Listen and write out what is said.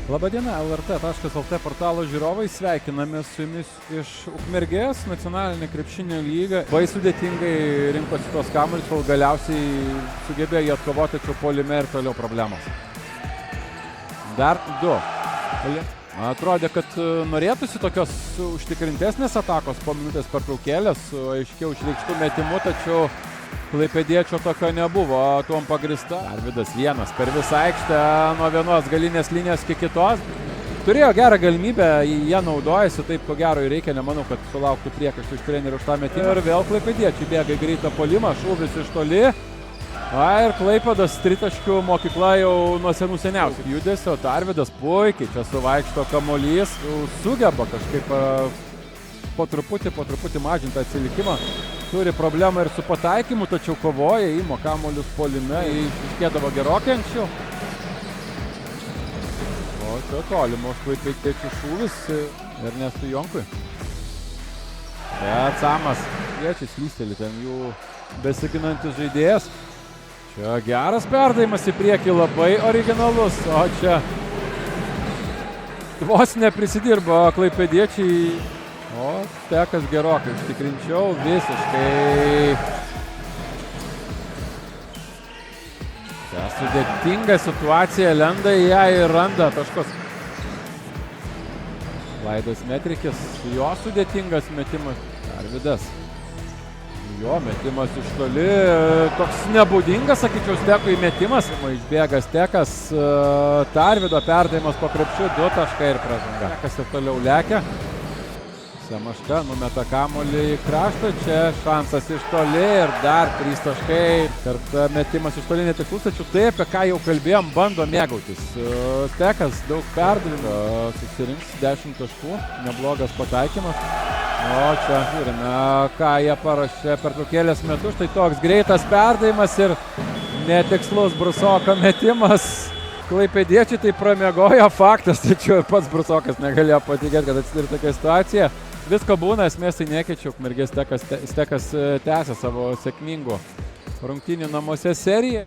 Labadiena, LRT.lt portalo žiūrovai, sveikiname su jumis iš Ukmergės, nacionalinė krepšinio lyga. Labai sudėtingai rinkosi tos kamuolius, kol galiausiai sugebėjo jį atkovoti, tačiau puolime ir toliau problemos. Dar du. Atrodė, kad norėtųsi tokios užtikrintesnės atakos po minutės pertraukėlės, su aiškiau išreikštų metimų, tačiau klaipėdiečio tokio nebuvo, tuom pagrįsta. Arvydas vienas per visą aikštę nuo vienos galinės linijos iki kitos. Turėjo gerą galimybę, jie naudojasi, taip ko gero ir reikia, nemanau, kad sulauktų priekaištų iš trenerių už tą metimą. Ir vėl klaipėdiečiai bėga į greitą puolimą, šūvis iš toli. Ir Klaipėdos tritaškių mokykla jau nuo senų seniausių judesio. Arvydas puikiai čia suvaikšto kamuolys, sugeba kažkaip po truputį mažinti atsilikimą. Turi problemą ir su pataikymu, tačiau kovoja, įmo kamuolius puolime, iškėdavo gerokai anksčiau. O čia tolimos klaipėdiečių šūvis Ernestui Jonkui. Bet Samas kviečiasi slysteli ten jų besiginantis žaidėjas. Čia geras perdavimas į priekį, labai originalus, o čia vos neprisidirbo klaipėdiečiai. O Stekas gerokai užtikrinčiau, visiškai. Čia sudėtinga situacija, lenda į ją ir randa taškus. Vaidas Metrikis, jo sudėtingas metimas. Arvydas. Jo metimas iš toli, toks nebūdingas, sakyčiau, Stekui metimas. Išbėga Stekas, Arvydo perdavimas po krepšiu, 2 taškai ir pražanga. Stekas ir toliau lekia. Semaška numeta kamuolį į kraštą, čia šansas iš toli ir dar 3 taškai. Kartą metimas iš toli netikslus, tačiau tai, apie ką jau kalbėjom, bando mėgautis. Stekas daug perdavimų, susirinks 10 taškų, neblogas pataikymas. O čia žiūrime, ką jie parašė pertraukėlės metu, štai toks greitas perdavimas ir netikslus Brusoko metimas. Klaipėdiečiai tai pramiegojo, faktas, tačiau ir pats Brusokas negalėjo patikėti, kad atsidūrė tokia situacija. Visko būna, esmės tai nekeičia, Ukmergės Stekas tęsia savo sėkmingų rungtynių namuose seriją.